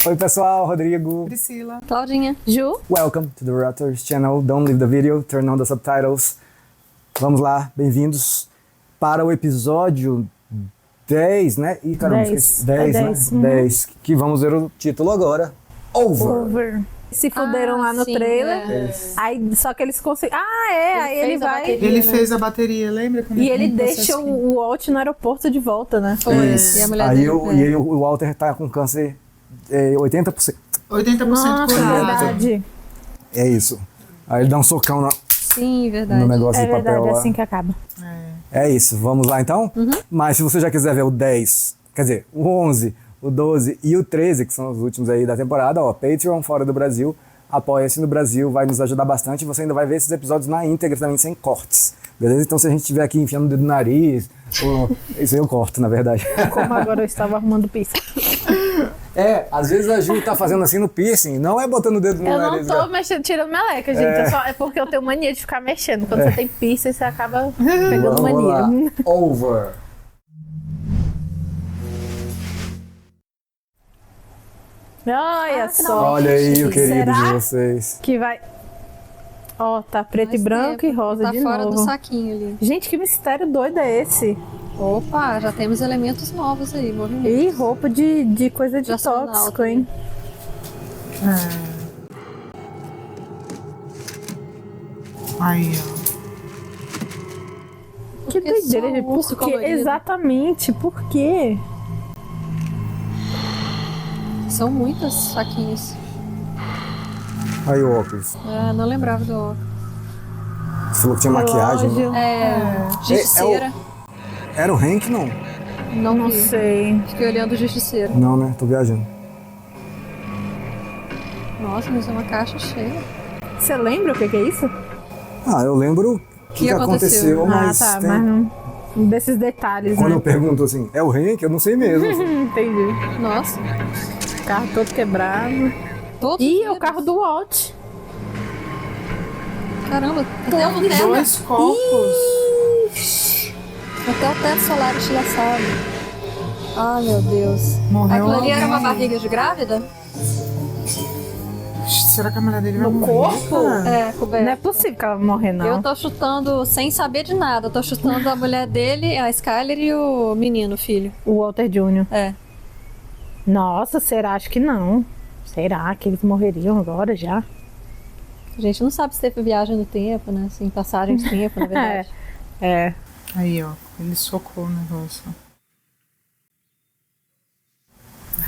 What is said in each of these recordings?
Oi pessoal, Rodrigo, Priscila, Claudinha, Ju. welcome to the Raptors channel. Don't leave the video, turn on the subtitles. Vamos lá, bem-vindos para o episódio 10, né? Ih, caramba, 10. esqueci. 10, né? 10, uhum. 10, que vamos ver o título agora. Over. Se fuderam lá no sim, trailer. é. Aí, só que eles conseguem. Aí ele fez a vai. bateria. Ele fez a bateria, lembra? Quando E ele no deixa processo o Walt no aeroporto de volta, né? Foi. Isso. E a mulher Aí dele, e aí o Walter tá com câncer 80%. 80% Nossa, curado. verdade. É isso. Aí ele dá um socão Sim, verdade. no negócio É de papel verdade, é lá. assim que acaba. É isso, vamos lá então? Mas se você já quiser ver o 10, quer dizer, o 11, o 12 e o 13, que são os últimos aí da temporada, ó, Patreon fora do Brasil, apoia-se no Brasil, vai nos ajudar bastante e você ainda vai ver esses episódios na íntegra também, sem cortes, beleza? Então se a gente estiver aqui enfiando o dedo no nariz, isso aí eu corto, na verdade. Como agora eu estava arrumando pizza. Às vezes a Ju tá fazendo assim no piercing, não é botando o dedo no Eu não nariz. tô mexendo, tirando meleca, gente. É porque eu tenho mania de ficar mexendo. Quando você tem piercing, você acaba pegando Vamos lá. mania. Over. Olha que só. Olha aí o querido Será de vocês. que vai. Ó, tá preto Mais e branco tempo. e rosa Tá de fora novo. do saquinho ali. Gente, que mistério doido é esse? Opa, já temos elementos novos aí, movimento. E roupa de coisa de De astronauta, tóxico, hein? Aí, ó. Que Porque doideira, só gente. o urso Por quê? colorido. Exatamente, por quê? São muitos saquinhos. Aí o óculos. Ah, não lembrava do óculos. Você falou que tinha maquiagem. Relógio. Giz de cera. Era o Hank, não? Não Não vi. sei. Fiquei olhando o giz de cera. Não, né? Tô viajando. Nossa, mas é uma caixa cheia. Você lembra o que é isso? Eu lembro o que aconteceu, mas, mas tem- não. Desses detalhes, quando né? eu pergunto assim, é o Hank? Eu não sei mesmo. Entendi. Nossa, Carro todo quebrado. todos Ih, os é o dedos. carro do Walt. Caramba, até o teto. 2 copos. Até o teto solar estilhaçado. Ai, meu Deus. Morreu Aquilo ali era uma alguém. barriga de grávida? Será que a mulher dele vai No morrer? corpo? É, coberto. Não é possível que ela morrer, não. Eu tô chutando sem saber de nada. Eu tô chutando a mulher dele, a Skyler e o menino, o filho. O Walter Jr. É. Nossa, será? Acho que não. Será que eles morreriam agora já? A gente não sabe se teve viagem no tempo, né? Assim, passagem de tempo, na verdade. É. Aí, ó. Ele socou o negócio.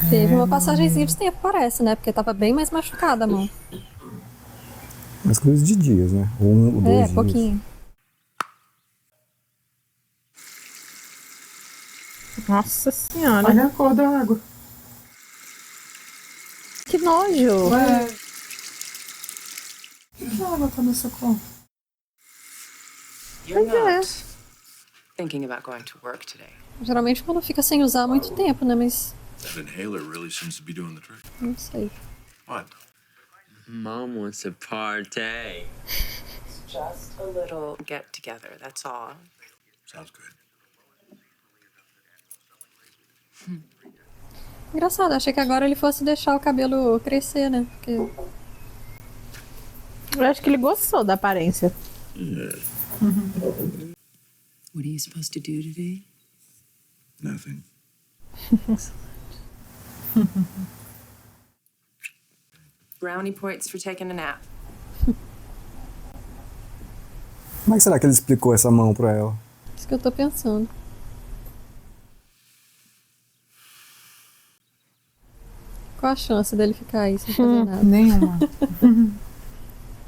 Teve uma passagenzinha de tempo, parece, né? Porque tava bem mais machucada a mão. Mas coisas de dias, né? Um ou dois dias. Pouquinho. Nossa senhora. Olha a cor da água. Que nojo. Ué. Por que a água tá nessa cor? You're not thinking about going to work today. Geralmente quando fica sem usar há muito tempo, né? Mas That inhaler really seems to be doing the trick. não sei. What? Mom wants a party. Just a little get together, that's all. Sounds good. Engraçado, achei que agora ele fosse deixar o cabelo crescer, né? Porque Eu acho que ele gostou da aparência. What are you supposed to do today? Nothing. Brownie points for taking a nap. Como é que será que ele explicou essa mão pra ela? isso que eu tô pensando. Qual a chance dele ficar aí sem fazer nada? Nenhuma.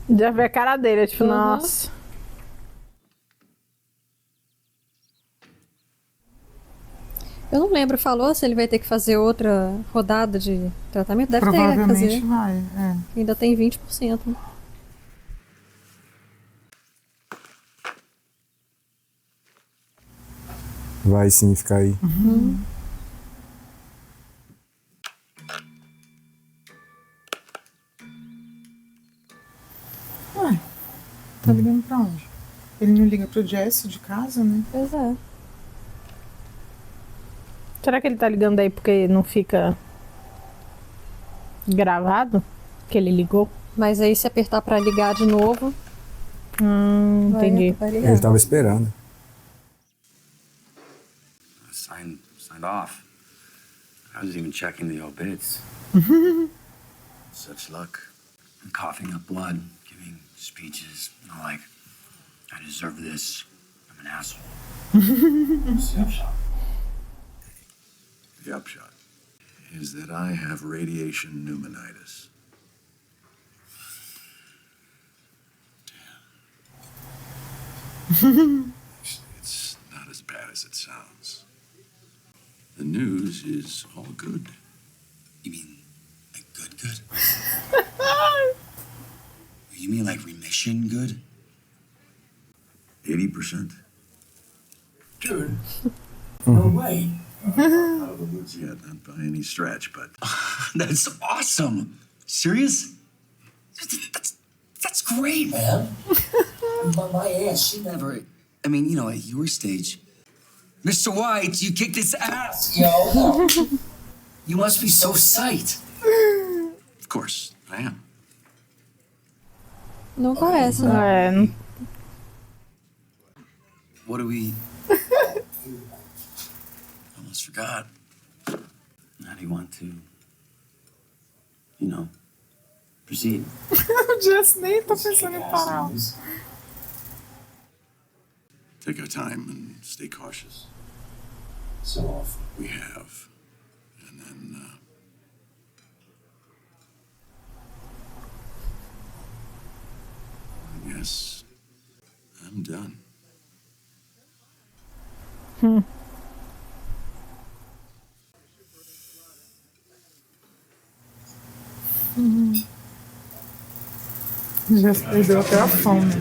Já vê a cara dele, tipo, Uhum. nossa. Eu não lembro, falou se ele vai ter que fazer outra rodada de tratamento? Deve ter que Provavelmente fazer. vai. É. Ainda tem 20%. Né? Vai sim ficar aí. Tá ligando pra onde? Ele não liga pro Jesse de casa, né? Pois é. Será que ele tá ligando aí porque não fica gravado? Que ele ligou? Mas aí se apertar pra ligar de novo, Entendi. vai ligar. Ele tava esperando. Signed off. I wasn't even checking the obits. Such luck. I'm coughing up blood, giving speeches, like, I deserve this. I'm an asshole. What's the upshot? The upshot is that I have radiation pneumonitis. It's not as bad as it sounds. The news is all good. You mean, like, good? You mean, like, remission good? 80%. Dude, no way. Out of the woods yet, not by any stretch, but That's awesome. Serious? That's great, man. my aunt, she never. I mean, you know, at your stage, Mr. White, you kicked his ass, yo. You must be so psyched. of course I am. Não parece, né? What do we? Almost forgot. How do you want to? You know, proceed. O Jesse nem tá pensando em parar. Take our time and stay cautious. So awful. We have. And then, I guess I'm done. Jesse perdeu até a fome.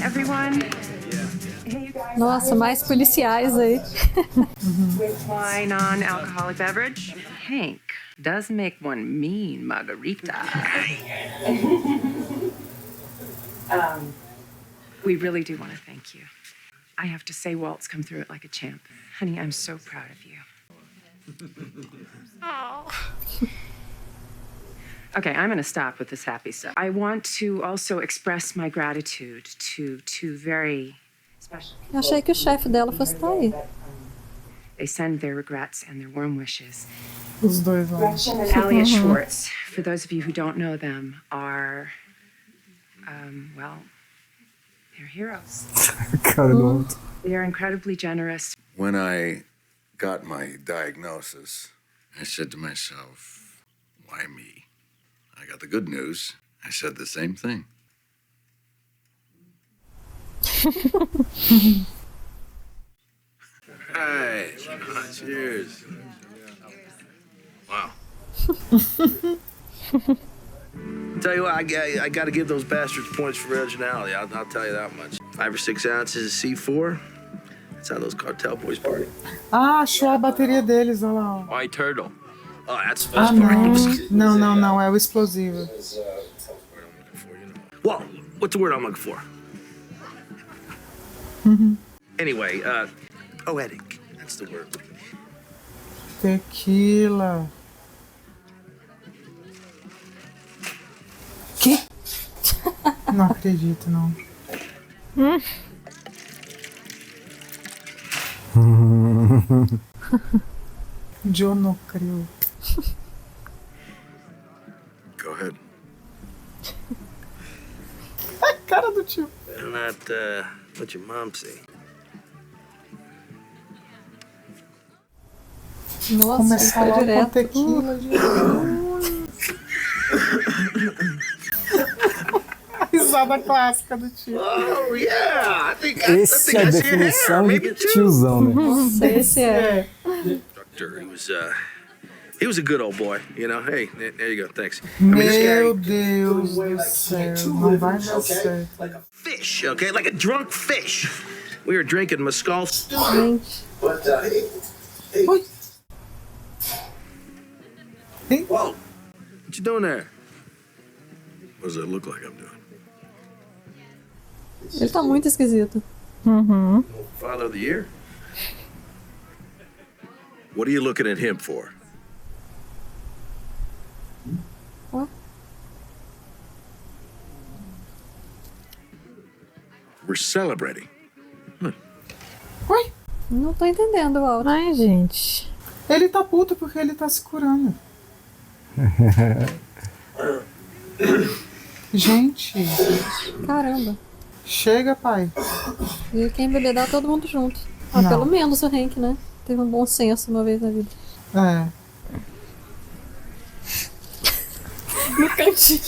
Everyone, Nossa, mais policiais aí. wine on alcoholic beverage. Hank does make one mean margarita. We really do want to thank you. I have to say, Walt's come through it like a champ. Honey, I'm so proud of you. Okay, I'm going to stop with this happy stuff. I want to also express my gratitude to two very special Eu achei que o chefe dela fosse estar aí. They send their regrets and their warm wishes. Os dois lá. Elliot Schwartz, for those of you who don't know them, are, well, they're heroes. Cara do outro. They are incredibly generous. When I got my diagnosis, I said to myself, why me? I got the good news. I said the same thing. Hey, cheers. Wow. Tell you what, I got to give those bastards points for originality. I'll tell you that much. 5 or 6 ounces of C4. That's how those cartel boys party. Ah, achou a bateria deles, olha lá. Ó. White turtle. Oh, that's the Ah, best part. não, é o explosivo. Well, what's the word I'm looking for? Anyway, poetic. That's the word. Tequila. Que? Não acredito, não. Eu não creio. Go ahead. A cara do tio. I'm not what your mom say. Nossa, Começar foi logo com direto. tequila. A risada clássica do tio. Oh yeah, I think Esse é a definição de tiozão, né? Não sei se é. He was a good old boy, you know. Hey, there you go. Thanks. I mean, this Meu guy, Deus do céu. Não vai dar certo. like a fish, okay, like a drunk fish. We were drinking mescal. Gente, Whoa, What you doing there? What does it look like I'm doing? Ele tá muito esquisito. Father of the year? What are you looking at him for? Ué? We're celebrating. Ué, Não tô entendendo, Walter. Ai, gente. ele tá puto porque ele tá se curando. Gente, Caramba. chega, pai. E quem bebedar todo mundo junto. Ah, Não. pelo menos o Hank, né? Teve um bom senso uma vez na vida. É. No cantinho.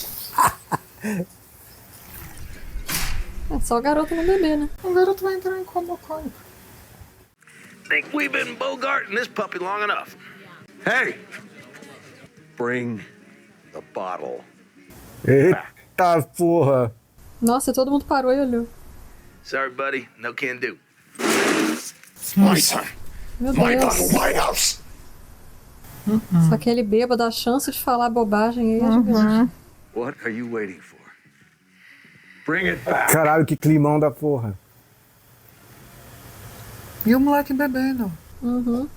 É só o garoto não beber, né? O garoto vai entrar em coma alcoólico. Think we've been bogarting this puppy long enough. Hey! Bring the bottle. Eita porra! Nossa, todo mundo parou e olhou. Sorry, buddy. No can do. My son. Meu My Deus. bottle, my house. Só que ele bêbado, a chance de falar bobagem aí é gigante. What are you waiting for? Bring it back. Caralho, que climão da porra. E o moleque bebendo. Uhum.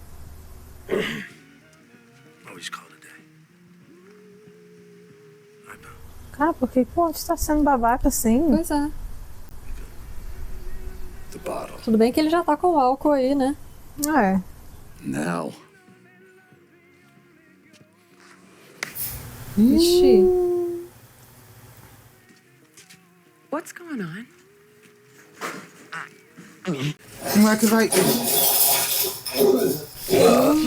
Always call it a day. Cara, por que o Walt tá sendo babaca assim? Pois é. The bottle. Tudo bem que ele já tá com o álcool aí, né? É. Now. Ixi. What's going on? O moleque vai.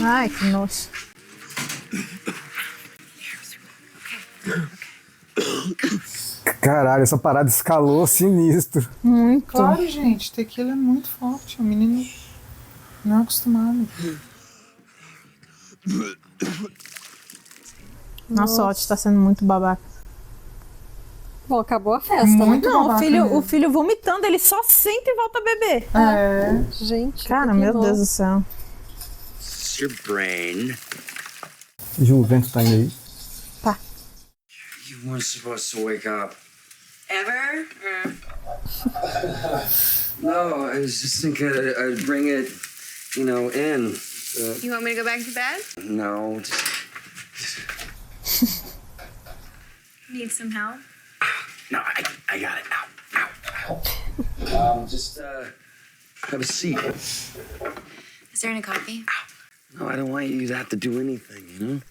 Ai, que nojo. Caralho, essa parada escalou sinistro. Muito. Claro, gente, tequila é muito forte. O menino não é acostumado. Nossa, o Walt tá sendo muito babaca. Bom, acabou a festa, Muito né? Não, babaca o mesmo. filho vomitando, ele só senta e volta a beber. É. Gente, Cara, que meu bom. Deus do céu. It's your brain. Ju, o vento tá indo aí. You weren't supposed to wake up. Ever? No, I was just thinking I'd bring it, in. You want me to go back to bed? No, Need some help? no, I got it. Ow. Just have a seat. Is there any coffee? No, I don't want you to have to do anything,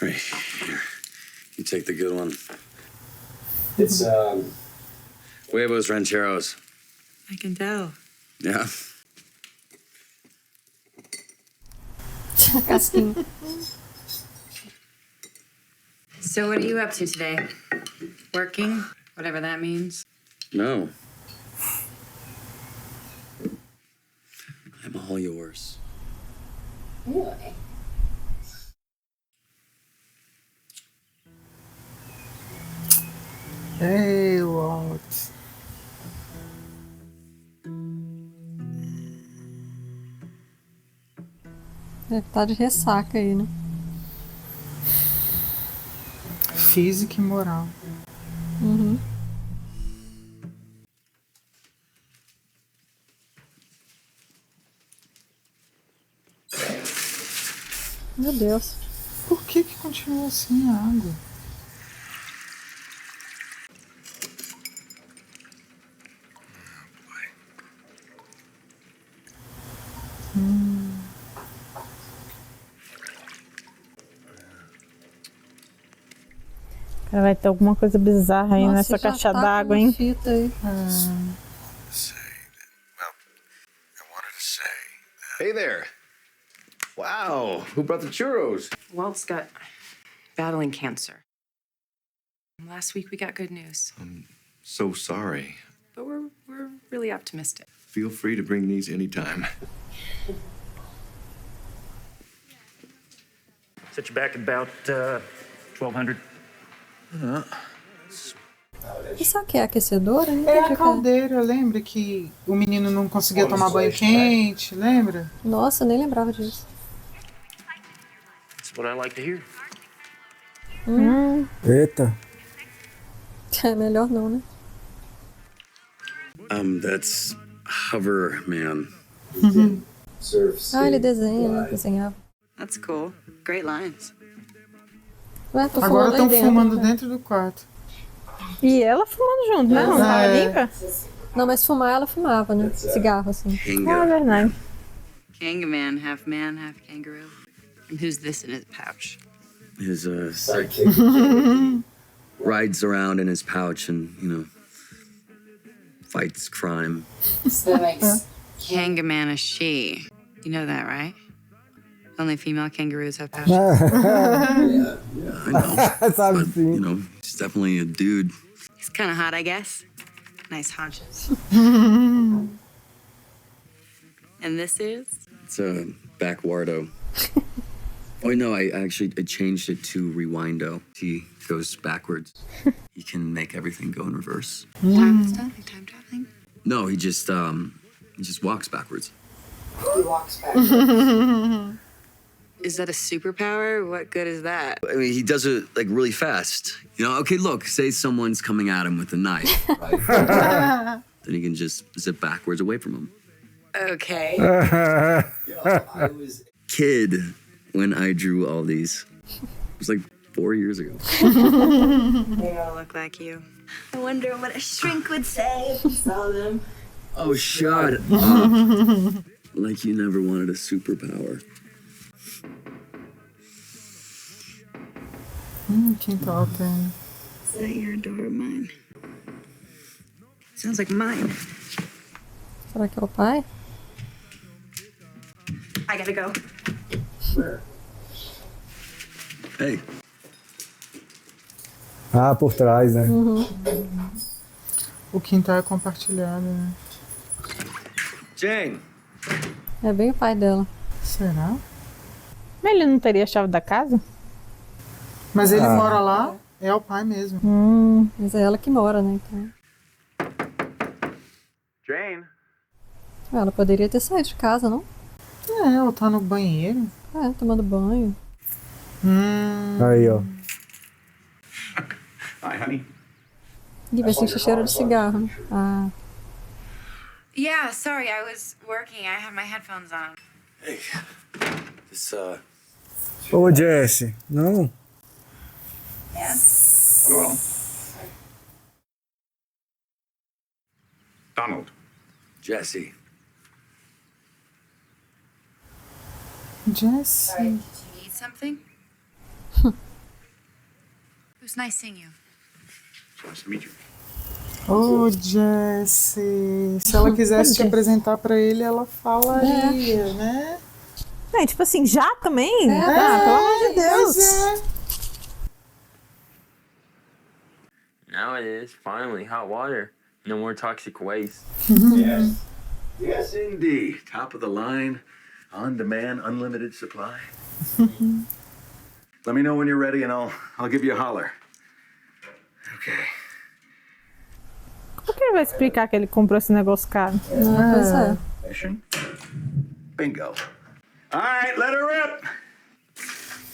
Right, here. You take the good one. It's, Huevos Rancheros. I can tell. Yeah? Casquinha. So what are you up to today? Working? Whatever that means. No. I'm all yours. Really? Ei, Walt. Deve estar de ressaca aí, né? Física e moral. Uhum. Meu Deus. Por que continua assim a água? Cara, vai ter alguma coisa bizarra aí Nossa, nessa já caixa tá d'água, com hein? fita aí. Say that, well, I wanted to say Hey there. Wow. Who brought the churros? Walt's got battling cancer. Last week we got good news, so sorry. but we're really optimistic. Feel free to bring these anytime. Set you back about 1,200. Isso aqui é aquecedora? Não É entendi a o que é. caldeira, lembra que o menino não conseguia tomar banho quente, lembra? Nossa, eu nem lembrava disso. That's what I like to hear. Eita. É melhor não, né? That's Hoverman. Ah, ele desenha, né? Desenhava. That's cool. Great lines. Ué, tô Agora fumando aí estão dentro. fumando dentro do quarto. E ela fumando junto, né? Não tava É. limpa? Não, mas fumar ela fumava, né? Cigarro, assim. Ah, é Kanga. verdade. Kangaman, half kangaroo. And who's this in his pouch? His rides around in his pouch and, fights crime. Kangaman is she. You know that, right? Only female kangaroos have pouches. I know. Sabe But, sim. he's definitely a dude. He's kind of hot, I guess. Nice haunches. And this is? It's a backwardo. Oh, no, I changed it to rewindo. He goes backwards. He can make everything go in reverse. Time stuff? Like time traveling? No, he just walks backwards. Is that a superpower? What good is that? I mean, he does it like really fast. Okay, look, say someone's coming at him with a knife, right? Then he can just zip backwards away from him. Okay. I was a kid when I drew all these. It was like 4 years ago. They all look like you. I wonder what a shrink would say if he saw them. Oh, shut up. Like you never wanted a superpower. Quem tá tendo? Is that your door or mine? Sounds like mine. Será que é o pai? I gotta go. Hey, Ah, por trás, né? O quintal é compartilhado, né? Jane. É bem o pai dela. Será? Mas ele não teria a chave da casa? Mas ele mora lá, é o pai mesmo. Mas é ela que mora, né? Então. Jane. Ela poderia ter saído de casa, não? É, ou tá no banheiro. É, tomando banho. Aí, ó. Hi, honey. E vai sentir cheiro de cigarro. Né? Ah, Yeah, sorry, I was working. I had my headphones on. Hey, this, Ô, Jesse. Não? Well. Donald. Jesse. Jesse. Do you need something? It was nice seeing you. It's nice to meet you. Ô, Jesse. Se ela quisesse te apresentar pra ele, ela falaria, né? É, tipo assim, já também? É, Ah, pelo amor de Deus. Pois é. Now it is, finally, hot water. No more toxic waste. Yes. Yes, indeed. Top of the line, on demand, unlimited supply. Let me know when you're ready and I'll give you a holler. Okay. Por que ele vai explicar que ele comprou esse negócio caro? não, pois é. Mission. Bingo. All right, let her rip.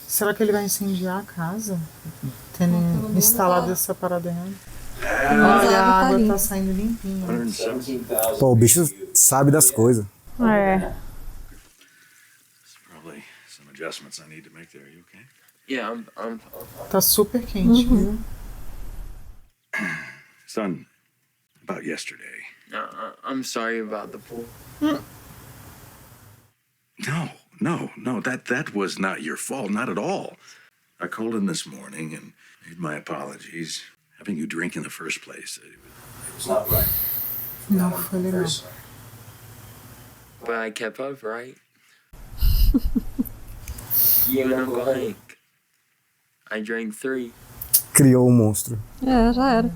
Será que ele vai incendiar a casa? Tendo instalado essa parada errada. Olha, a água tá saindo limpinha. Pô, o bicho sabe das coisas. É. There's probably some adjustments I need to make there. Are you okay? Yeah, I'm Tá super quente, viu? Son, about yesterday. I'm sorry about the pool. No, that was not your fault, not at all. I called in this morning and made my apologies. Having you drink in the first place, it was not right. Não foi legal. But I kept up, right? You and Uncle Hank. I drank 3. Criou um monstro. É, já era.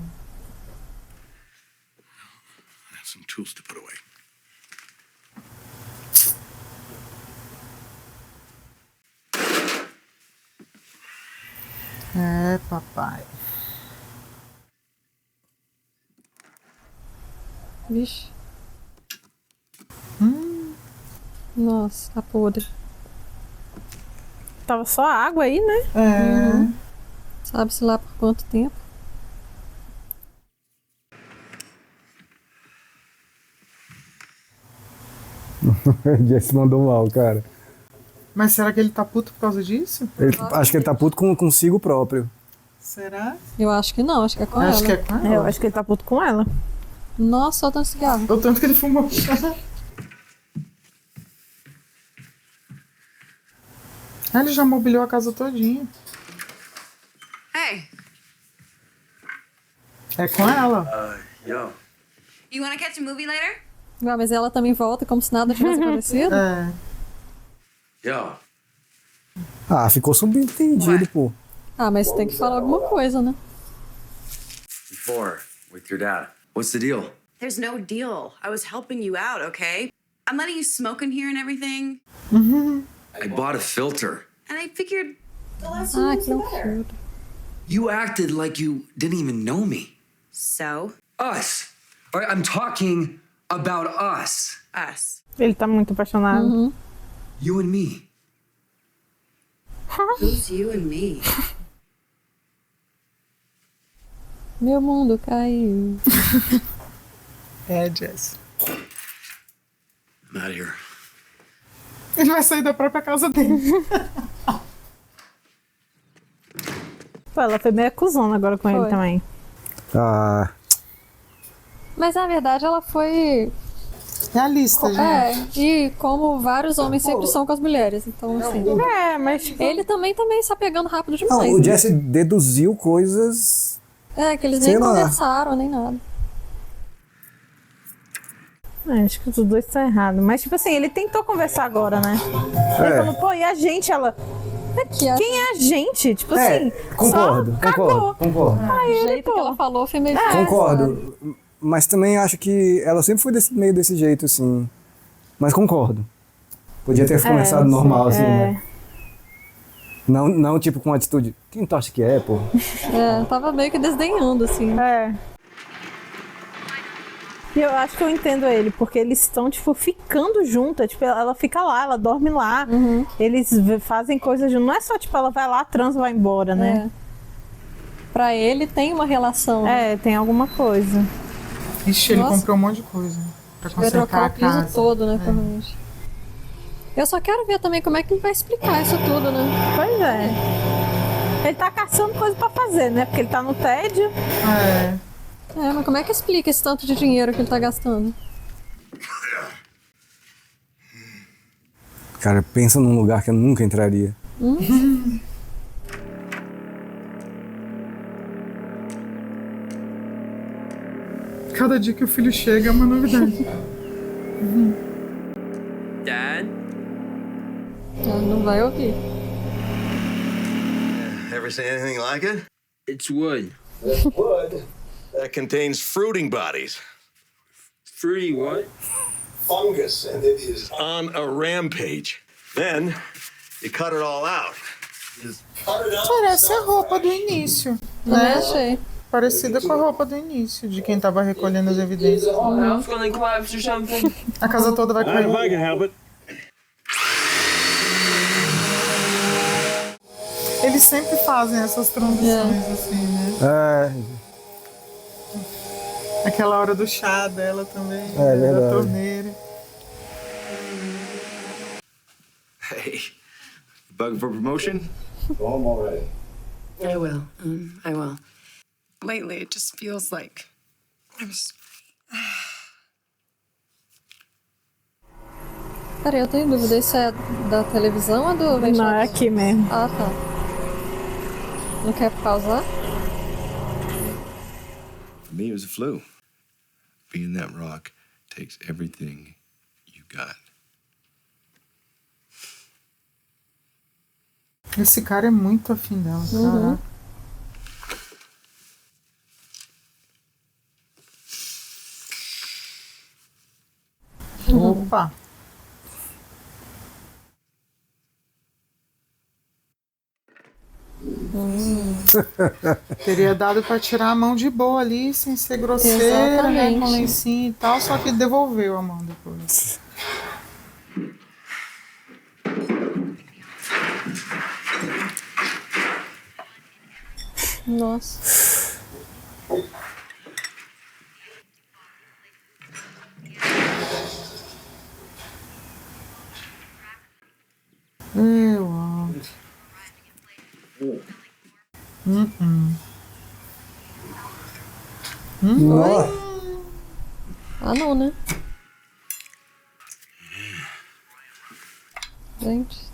I have some tools to put away. É, papai. Vixe. Nossa, tá podre. Tava só água aí, né? É. Sabe-se lá por quanto tempo. Jesse mandou mal, cara. Mas será que ele tá puto por causa disso? Acho que ele tá puto consigo próprio. Será? Eu acho que não, acho que é com ela. Acho que é com ela. Eu acho que ele tá puto com ela. Nossa, só tanto cigarro. O tanto que ele fumou. Ah, ele já mobiliou a casa todinha. Hey, É com ela. Yo. you wanna catch a movie later? Ah, mas ela também volta como se nada tivesse acontecido. É. Yo. Ah, ficou subentendido, pô. Ah, mas tem que falar alguma coisa, né? Before, with your dad. What's the deal? There's no deal. I was helping you out, okay? I'm letting you smoke in here and everything. I bought a filter. And I figured the less Ah, you que loucura. You acted like you didn't even know me. So, Us. All right, I'm talking about us. us. Ele tá muito apaixonado. You and me. Who's you and me? Meu mundo caiu. É, Jess. I'm out of here. Ele vai sair da própria casa dele. Pô, ela foi meio acusona agora com ele Foi. também. Ah, Mas na verdade ela foi. Realista, gente. E como vários homens sempre são com as mulheres. Então, assim. É, mas tipo, Ele também está pegando rápido não, demais. o Jesse deduziu coisas. É, que eles Sei nem lá. conversaram, nem nada. acho que os dois estão errados. Mas, tipo assim, ele tentou conversar agora, né? Ele É. falou, pô, e a gente? Ela. Que a- Quem é a gente? Tipo É, assim. concordo, só cagou. concordo. O jeito que ela falou foi meio. Concordo. Mas também acho que ela sempre foi meio desse jeito, assim. Mas concordo. Podia ter conversado normal, assim, né? Não, tipo, com atitude. Quem tu acha que é, pô? É, tava meio que desdenhando, assim. É. E eu acho que eu entendo ele, porque eles estão, tipo, ficando juntas. Tipo, ela fica lá, ela dorme lá. Eles fazem coisas juntos. Não é só, tipo, ela vai lá, transa e vai embora, né? Pra ele tem uma relação. né? É, tem alguma coisa. Ixi, ele Nossa. comprou um monte de coisa pra Vai trocar consertar a o piso casa. todo, né, provavelmente. Eu só quero ver também como é que ele vai explicar isso tudo, né? Pois é. Ele tá caçando coisa pra fazer, né? Porque ele tá no tédio. É. É, mas como é que explica esse tanto de dinheiro que ele tá gastando? Cara, pensa num lugar que eu nunca entraria. Cada dia que o filho chega é uma novidade. Dad? Ela não vai ouvir. Ever seen anything like it? It's wood. Wood that contains fruiting bodies. Fruity what? Fungus, and it is on a rampage. Then you cut it all out. Just cut it out. Parece a roupa do início, Também né? achei. Parecida com a roupa do início, de quem tava recolhendo as evidências. House gonna collapse or something? A casa toda vai cair. I can help it. Eles sempre fazem essas transições assim, né? É, Aquela hora do chá dela também, É né? Da verdade. torneira. Hey, bug for promotion? Home already. I will. I will. Lately, it just feels like I'm Peraí, eu tenho dúvida. Isso é da televisão ou do ventilador? Não, é aqui mesmo. Ah, tá. Não quer pausar? For me, it was a flu. Being that rock takes everything you got. Esse cara é muito afim dela, caraca. Opa! Teria dado pra tirar a mão de boa ali, sem ser grosseira, né? Com lencinho e tal, só que devolveu a mão depois. Nossa. Eu acho. Ah, não, né? Gente.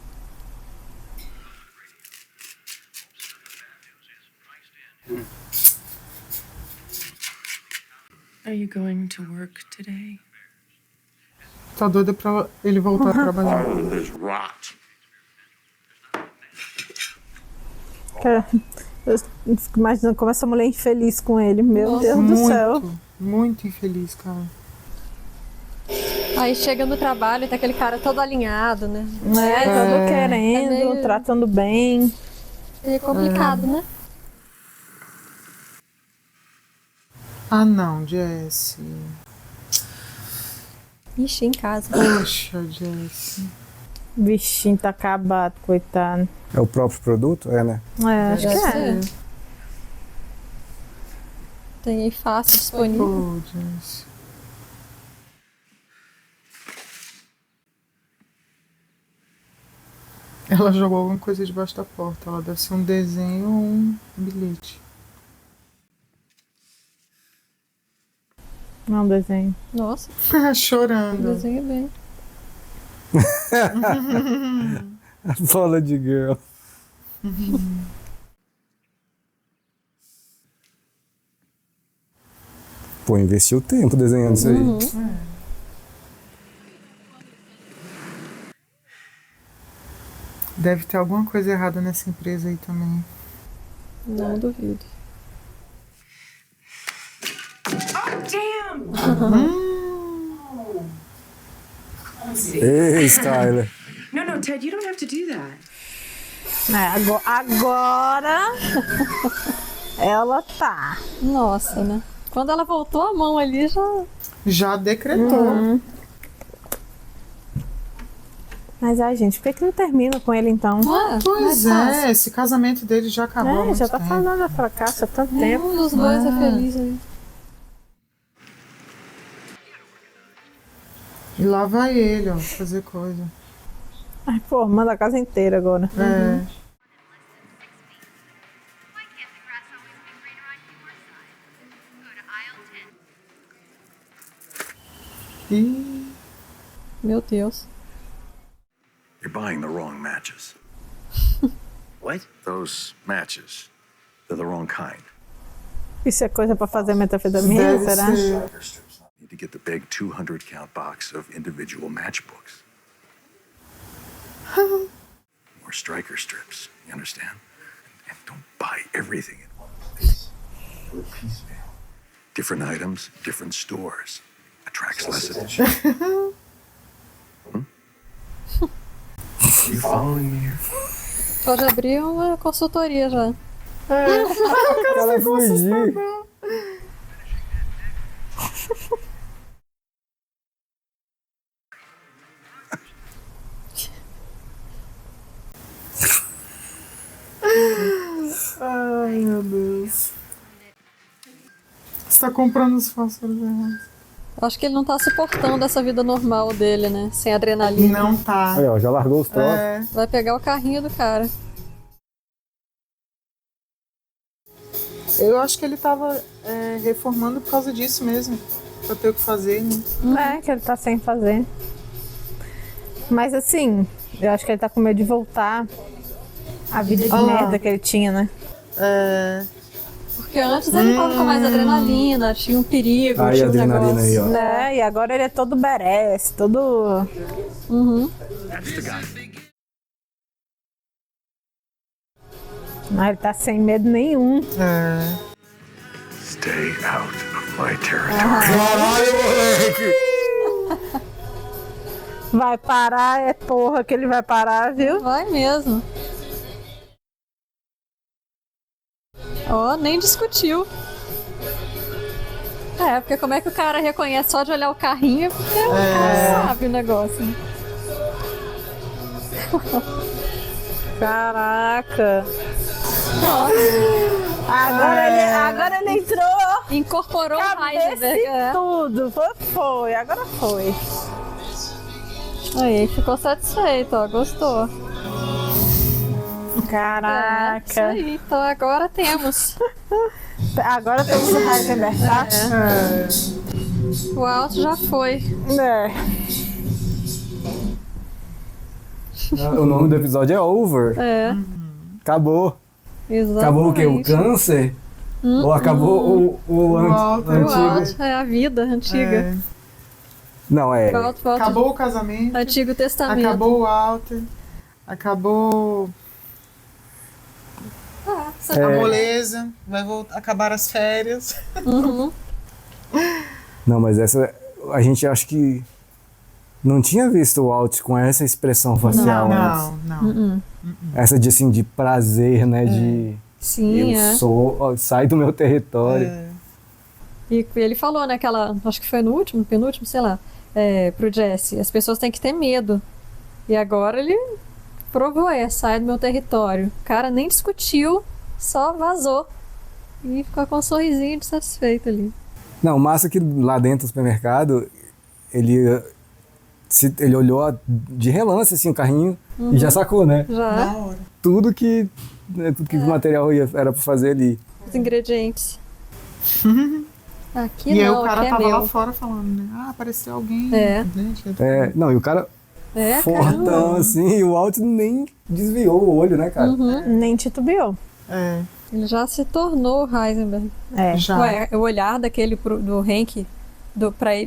Are you going to work today? Tá doida pra ele voltar a trabalhar. This rot. Cara, eu fico imaginando como essa mulher é infeliz com ele. Meu Deus do céu. Muito infeliz, cara. Aí chega no trabalho e tá aquele cara todo alinhado, né? Todo querendo, É meio- tratando bem. É complicado, né? Ah, não, Jess. Ixi, em casa. Poxa, Jess. O bichinho tá acabado, coitado. É o próprio produto? É, né? Acho que é. Tem aí fácil disponível. Pô, Jess. Ela jogou alguma coisa debaixo da porta. Ela deve ser um desenho ou um bilhete. Não, desenho. Nossa, Chorando. desenha bem. Bola de girl. Pô, investiu tempo desenhando isso aí. Deve ter alguma coisa errada nessa empresa aí também. Não duvido. Oh, damn! Ei, Skyler. No, Ted, you don't have to do that. Agora ela tá. Nossa, né? Quando ela voltou a mão ali, Já decretou. Mas, ai, gente, por que não termina com ele então? Pois é, esse casamento dele já acabou. há muito já tá tempo. falando a fracasso há tanto tempo. um dos dois é feliz aí. E lá vai ele, ó, fazer coisa. Ai, pô, manda a casa inteira agora. É. Ih, Meu Deus. You're buying the wrong matches. What? Those matches, they're the wrong kind. Isso é coisa pra fazer metanfetamina, Deve será? ser. Need to get the big 200 count box of individual matchbooks. More striker strips, you understand? And don't buy everything at once. Do it piecemeal. Different items, different stores. Attracts less attention. You following me here? Pode abrir uma consultoria já. O cara ficou fugir. assustadão. Ai, meu Deus. Você tá comprando os fósforos errados. Acho que ele não tá suportando essa vida normal dele, né? Sem adrenalina. Não tá. Aí, ó, já largou os troços. É. Vai pegar o carrinho do cara. Eu acho que ele tava reformando por causa disso mesmo. Pra ter o que fazer, né? É, que ele tá sem fazer. Mas assim, eu acho que ele tá com medo de voltar à vida de merda que ele tinha, né? É. Porque antes ele tava com mais adrenalina, tinha um perigo, Aí, tinha um adrenalina negócio. aí, ó. É, e agora ele é todo badass, todo... That's the guy. Mas ele tá sem medo nenhum. É. Stay out of my territory. Caralho, moleque! Vai parar, é porra que ele vai parar, viu? Vai mesmo. Ó, nem discutiu. Porque como é que o cara reconhece só de olhar o carrinho? Porque o cara sabe o negócio. Né? Caraca. Agora ele entrou. Incorporou o Heisenberg. Tudo. Foi. Agora foi. Aí, ficou satisfeito, ó. Gostou. Caraca. Isso aí, então agora temos. Agora temos o Heisenberg, tá? O Walt já foi. O nome do episódio é Over. Acabou. Exatamente. Acabou o quê? O câncer? Ou acabou o antigo? O Walt é a vida antiga. Não, é. Volta. Acabou o casamento. Antigo Testamento. Acabou o Walter. Acabou a moleza. Vai voltar, acabar as férias. Não, mas essa... A gente acho que não tinha visto o Walt com essa expressão facial antes. Não. Essa de, assim, de prazer, né? De... Sim, sou... Sai do meu território. E ele falou naquela... Acho que foi no último, penúltimo, sei lá. Pro Jesse. As pessoas têm que ter medo. E agora ele provou, sai do meu território. O cara nem discutiu, só vazou. E ficou com um sorrisinho de satisfeito ali. Não, massa que lá dentro do supermercado, ele olhou de relance, assim, o carrinho e já sacou, né? Já. Tudo que o material era pra fazer ali. Os ingredientes. Aqui e não, aí o cara aqui tava é lá meu. fora falando, né? Apareceu alguém. Não, e o cara fortão, caramba. assim, e o Walt nem desviou o olho, né, cara? Nem titubeou. Ele já se tornou o Heisenberg. Já. O olhar daquele do Hank,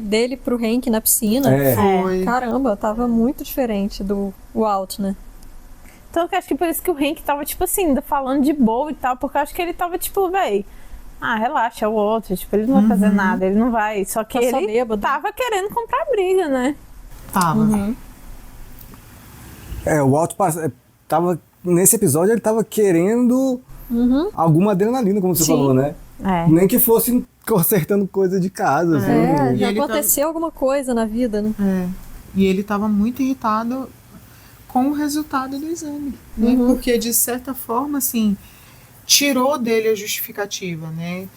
dele pro Hank na piscina. Foi. Caramba, tava muito diferente do Walt, né? Então eu acho que por isso que o Hank tava, tipo assim, ainda falando de boa e tal, porque eu acho que ele tava, tipo, véi, relaxa, é o outro, tipo, ele não vai fazer nada, ele não vai. Só que Tá ele bêbado. tava querendo comprar briga, né? Tava. O Walt tava, nesse episódio, ele tava querendo alguma adrenalina, como você falou, né? Nem que fosse consertando coisa de casa, assim. Já aconteceu alguma coisa na vida, né? E ele tava muito irritado com o resultado do exame, né? Porque, de certa forma, assim, tirou dele a justificativa, né?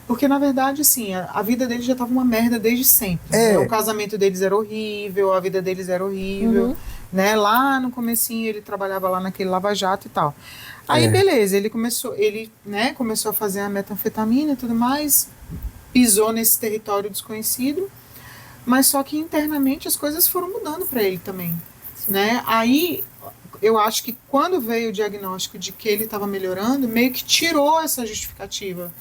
Porque, na verdade, assim, a vida deles já tava uma merda desde sempre. Né? O casamento deles era horrível, a vida deles era horrível, né? Lá no comecinho ele trabalhava lá naquele lava-jato e tal. Aí, beleza, ele começou a fazer a metanfetamina e tudo mais, pisou nesse território desconhecido, mas só que internamente as coisas foram mudando para ele também, né? Aí, eu acho que quando veio o diagnóstico de que ele estava melhorando, meio que tirou essa justificativa,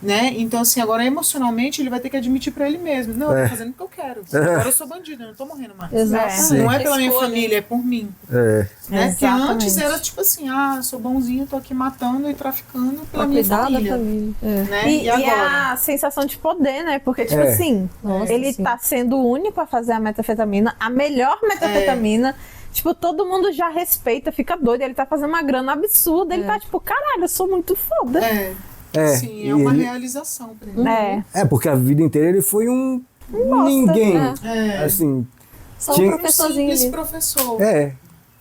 né? Então, assim, agora emocionalmente ele vai ter que admitir pra ele mesmo. Não, eu tô fazendo o que eu quero. Agora eu sou bandido, eu não tô morrendo mais. Exatamente. Não é pela minha família, é por mim. Né? Porque antes era tipo assim, sou bonzinho, tô aqui matando e traficando pela minha família. Né? E a sensação de poder, né? Porque, tipo assim, ele tá sendo o único a fazer a metanfetamina, a melhor metanfetamina. Tipo, todo mundo já respeita, fica doido. Ele tá fazendo uma grana absurda. Ele tá tipo, caralho, eu sou muito foda. Sim, é uma realização pra ele. Porque a vida inteira ele foi um ninguém. Assim, só um professorzinho esse ali. professor. É.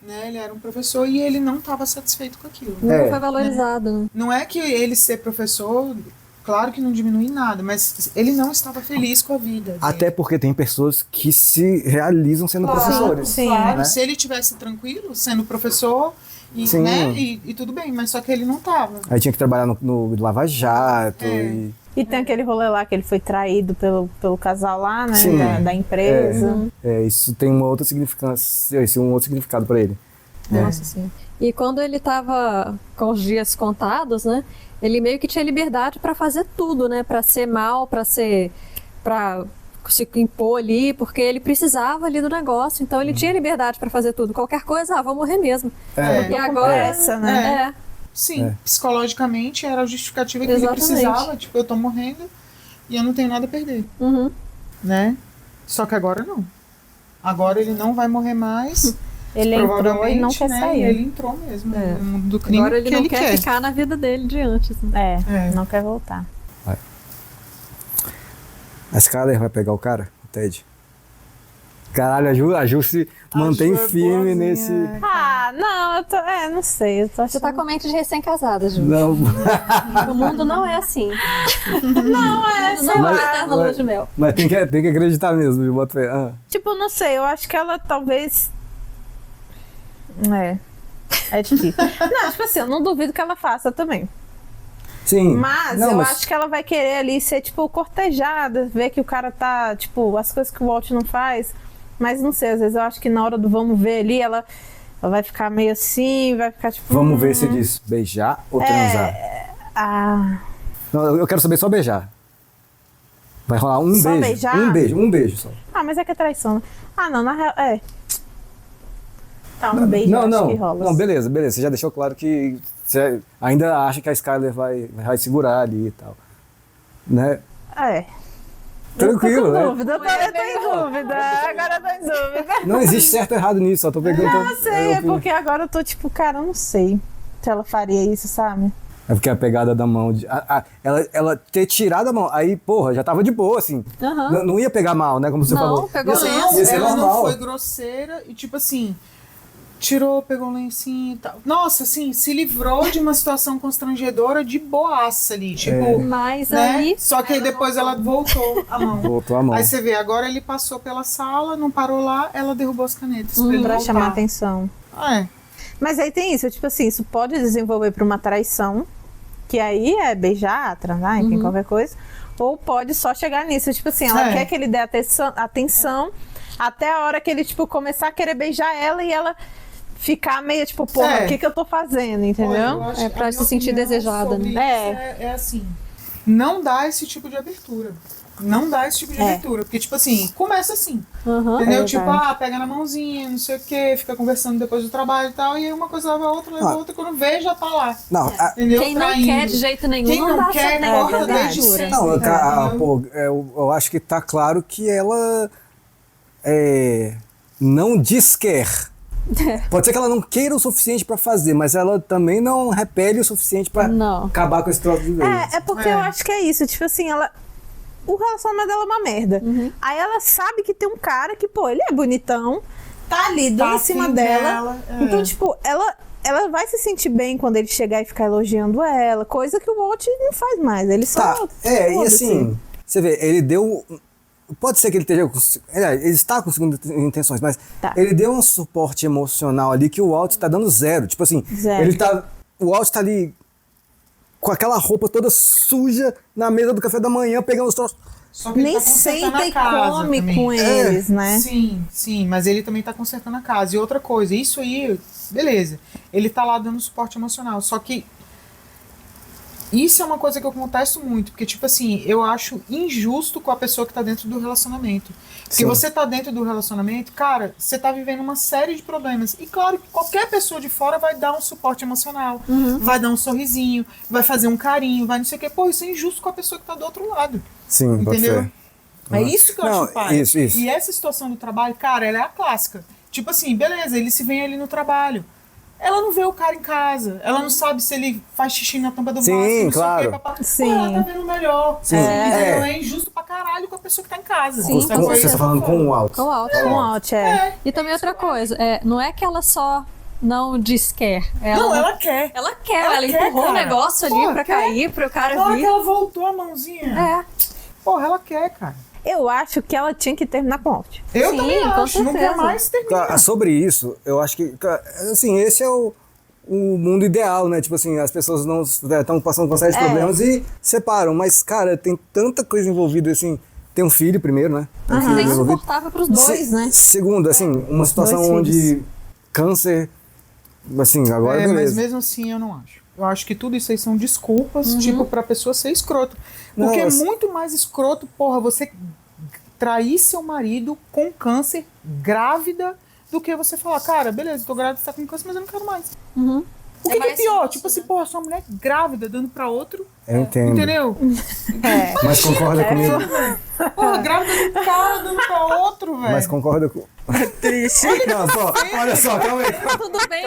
Né, ele era um professor e ele não estava satisfeito com aquilo. Nunca foi valorizado. Né? Não é que ele ser professor, claro que não diminui nada, mas ele não estava feliz com a vida. Até porque tem pessoas que se realizam sendo professores. Sim. Claro, né? se ele tivesse tranquilo sendo professor, e, Sim. né, e tudo bem, mas só que ele não estava. Aí tinha que trabalhar no Lava Jato. E tem aquele rolê lá que ele foi traído pelo casal lá, né? Sim. Da empresa. Isso tem uma outra significância, um outro significado pra ele. Nossa, sim. E quando ele tava com os dias contados, né? Ele meio que tinha liberdade pra fazer tudo, né? Pra ser mal, pra se impor ali, porque ele precisava ali do negócio. Então ele tinha liberdade pra fazer tudo. Qualquer coisa, vou morrer mesmo. E agora essa, né? Sim, psicologicamente era a justificativa que ele precisava. Tipo, eu tô morrendo e eu não tenho nada a perder. Né? Só que agora não. Agora ele não vai morrer mais. Ele entrou e não quer sair. Ele entrou mesmo no mundo do crime. Agora ele que não ele quer ficar na vida dele de antes. Né? Não quer voltar. A Skyler vai pegar o cara? O Ted? Caralho, a Ju se mantém firme nesse... Não, eu tô... não sei. Eu tô achando... Você tá com mente de recém-casada, Ju. Não. O mundo não é assim. Não é, sei Não lá. é eterna lua de mel. Mas tem que acreditar mesmo, Ju. Bota fé. Tipo, não sei, eu acho que ela talvez... É difícil. Não, tipo assim, eu não duvido que ela faça também. Sim. Mas eu acho que ela vai querer ali ser, tipo, cortejada, ver que o cara tá, tipo, as coisas que o Walt não faz. Mas não sei, às vezes eu acho que na hora do vamos ver ali, ela vai ficar meio assim, vai ficar tipo... Vamos ver se diz beijar ou transar. Não, eu quero saber só beijar. Vai rolar um só beijo. Beijar? Um beijo só. Mas é que é traição, né? Não, na real, Tá, um beijo, acho que rola. Não, beleza. Você já deixou claro que você ainda acha que a Skyler vai segurar ali e tal. Né? Tranquilo, né? Eu tô em dúvida. Agora eu tô em dúvida. Não existe certo ou errado nisso, só tô pegando... Não sei, porque agora eu tô tipo, cara, eu não sei se ela faria isso, sabe? É porque a pegada da mão, ela ter tirado a mão, aí, porra, já tava de boa, assim. Não ia pegar mal, né, como você falou. Pegou ela não foi grosseira e tipo assim... Tirou, pegou um lencinho e tal. Nossa, assim, se livrou de uma situação constrangedora de boaça ali. Tipo, mas aí... Só que aí depois ela voltou a mão. Voltou a mão. Aí você vê, agora ele passou pela sala, não parou lá, ela derrubou as canetas. Pra chamar atenção. Mas aí tem isso, tipo assim, isso pode desenvolver pra uma traição, que aí é beijar, transar, enfim, qualquer coisa. Ou pode só chegar nisso, tipo assim, ela quer que ele dê atenção até a hora que ele, tipo, começar a querer beijar ela e ela... ficar meio tipo, porra, o que eu tô fazendo, entendeu? Pra se sentir desejada, né? É assim, não dá esse tipo de abertura. Não dá esse tipo de abertura. Porque, tipo assim, começa assim. Entendeu? Tipo, pega na mãozinha, não sei o quê, fica conversando depois do trabalho e tal, e aí uma coisa leva a outra, quando vê, já tá lá. Não, entendeu? Quem não quer de jeito nenhum, quem não quer, corta desde sempre. Eu acho que tá claro que ela não desquer. Pode ser que ela não queira o suficiente pra fazer, mas ela também não repele o suficiente pra acabar com esse troço de vez. É porque eu acho que é isso, tipo assim, o relacionamento dela é uma merda. Aí ela sabe que tem um cara que, pô, ele é bonitão, tá ali, dando em cima dela. Então, tipo, ela vai se sentir bem quando ele chegar e ficar elogiando ela, coisa que o Walt não faz mais, ele só... e assim, você vê, ele deu... Pode ser que ele esteja... Ele está com segundas intenções, mas ele deu um suporte emocional ali que o Walt tá dando zero. Tipo assim, o Walt tá ali com aquela roupa toda suja na mesa do café da manhã, pegando os troços. Nem senta e come também com eles, né? Sim, mas ele também tá consertando a casa. E outra coisa, isso aí, beleza. Ele tá lá dando suporte emocional, só que isso é uma coisa que eu contesto muito, porque, tipo assim, eu acho injusto com a pessoa que tá dentro do relacionamento. Porque você tá dentro do relacionamento, cara, você tá vivendo uma série de problemas. E claro que qualquer pessoa de fora vai dar um suporte emocional, vai dar um sorrisinho, vai fazer um carinho, vai não sei o quê. Pô, isso é injusto com a pessoa que tá do outro lado. Sim, entendeu? É isso que eu acho pai. Isso. E essa situação do trabalho, cara, ela é a clássica. Tipo assim, beleza, ele se vê ali no trabalho. Ela não vê o cara em casa. Ela não sabe se ele faz xixi na tampa do vaso. Sim, claro. Pô, ela tá vendo melhor. É injusto pra caralho com a pessoa que tá em casa. Sim, você tá falando com o Walt. Com o Walt, E também outra coisa, não é que ela só não desquer. Ela quer. Ela empurrou o negócio ali pra cair, pro cara vir. Na hora que ela voltou a mãozinha. Porra, ela quer, cara. Eu acho que ela tinha que terminar com o Walt. Eu também acho, não quer mais terminar. Sobre isso, eu acho que, assim, esse é o mundo ideal, né? Tipo assim, as pessoas não estão passando por sérios problemas e separam. Mas, cara, tem tanta coisa envolvida, assim. Tem um filho primeiro, né? É insuportável pros dois, né? Segundo, assim, uma situação onde câncer, assim, agora beleza. Mas mesmo assim, eu não acho. Eu acho que tudo isso aí são desculpas, tipo, pra pessoa ser escroto. Porque é muito mais escroto, porra, você trair seu marido com câncer, grávida, do que você falar, cara, beleza, tô grávida, você tá com câncer, mas eu não quero mais. O que é pior? Tipo assim, porra, sua mulher grávida dando pra outro. Eu entendo. Entendeu? Mas concorda comigo? Porra, grávida de um cara dando pra outro, velho. Mas concorda com... Triste. Não, pô, olha só, calma aí. Tudo bem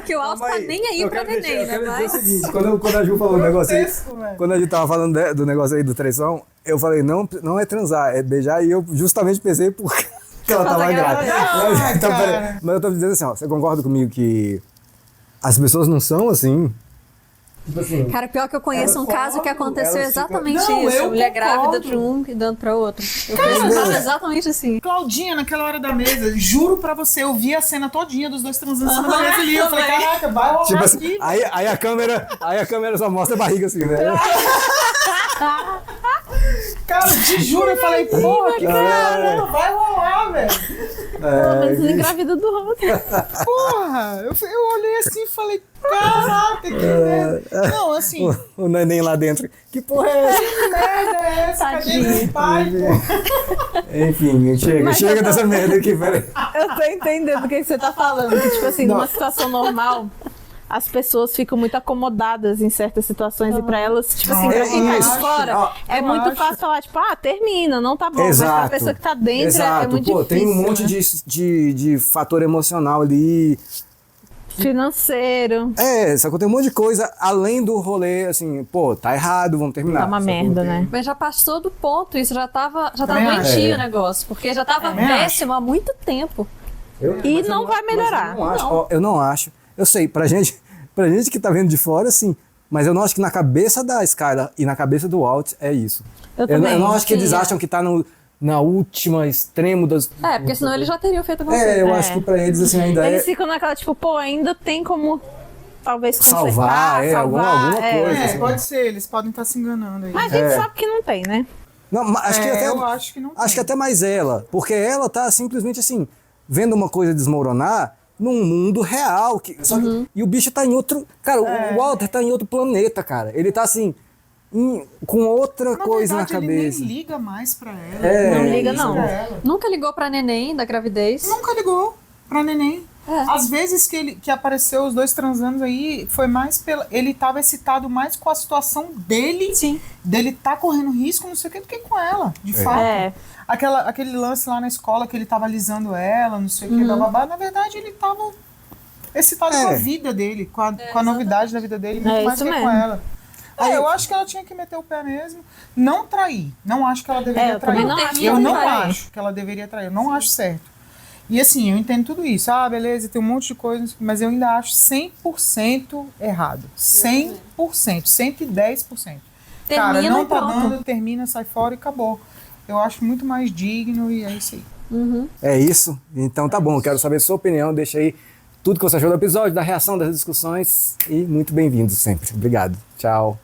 que o Alto tá nem aí pra neném, né? Eu quero Mas... dizer o seguinte, quando a Ju falou o negócio aí, quando a Ju tava falando do negócio aí do traição, eu falei, não é transar, é beijar, e eu justamente pensei porque ela tava grávida. Mas eu tô dizendo assim, ó, você concorda comigo que as pessoas não são assim? Tipo assim, Cara, pior que eu conheço um caso que aconteceu elas exatamente ficam- Não, isso. eu Mulher concordo. grávida de um e dando pra outro. Eu conheço um caso exatamente assim. Claudinha, naquela hora da mesa, juro pra você, eu vi a cena todinha dos dois transando em cima da mesa ali. Eu falei, caraca, vai rolar tipo assim, aqui. aí a câmera só mostra a barriga assim, né? Cara, te juro, eu falei, porra, que caramba, vai rolar, velho. Pelo menos engravida do outro. Porra, eu olhei assim e falei, caraca, que merda. Não, assim, O neném lá dentro. Que porra é essa? que merda é essa? Cadê meu pai, pô? Enfim, chega dessa merda aqui, peraí. Eu tô entendendo o que você tá falando. Que, tipo assim, numa situação normal, as pessoas ficam muito acomodadas em certas situações e pra elas, tipo assim, pra quem tá de fora, é muito fácil falar, tipo, termina, não tá bom. Exato. Mas pra pessoa que tá dentro é muito Pô, difícil. tem um monte né? de fator emocional ali. Financeiro. Sacou? Tem um monte de coisa além do rolê, assim, pô, tá errado, vamos terminar. Tá uma merda, né? Mas já passou do ponto, isso já tava Também acho. doentio o negócio, porque já tava Também péssimo há muito tempo. E não vai melhorar. Eu não acho. Eu sei, pra gente que tá vendo de fora, sim. Mas eu não acho que na cabeça da Skylar e na cabeça do Walt é isso. Eu também. Eu não acho que eles Sim, acham que tá na última extremo das... Porque senão eles já teriam feito alguma coisa. eu acho que pra eles, assim, ainda Eles ficam naquela, tipo, pô, ainda tem como talvez consertar, salvar, alguma coisa. assim. Pode ser, eles podem estar se enganando aí. Mas a gente sabe que não tem, né? Não, mas acho que até, eu acho que não tem. acho que até mais ela, porque ela tá simplesmente assim, vendo uma coisa desmoronar num mundo real. E o bicho tá em outro... Cara, o Walter tá em outro planeta, cara. Ele tá assim, com outra coisa verdade, na cabeça. Ele nem liga mais pra ela. Não liga, não. Nunca ligou pra neném da gravidez. Nunca ligou pra neném. Às vezes que apareceu os dois transando aí, foi mais pela... Ele tava excitado mais com a situação dele. Sim. Dele tá correndo risco, não sei o que, do que com ela, de fato. Aquele lance lá na escola que ele tava alisando ela, não sei o que, bababá. Na verdade, ele tava excitado com a vida dele, com a novidade da vida dele, muito mais do que com ela. Eu acho que ela tinha que meter o pé mesmo. Não trair. Não acho que ela deveria trair. Eu não acho que ela deveria trair. Eu não acho certo. E assim, eu entendo tudo isso. Beleza, tem um monte de coisa, mas eu ainda acho 100% errado. 100%. 110%. Cara, não tá dando, termina, sai fora e acabou. Eu acho muito mais digno e é isso aí. É isso? Então tá bom, quero saber a sua opinião. Deixa aí tudo que você achou do episódio, da reação, das discussões. E muito bem-vindos sempre. Obrigado. Tchau.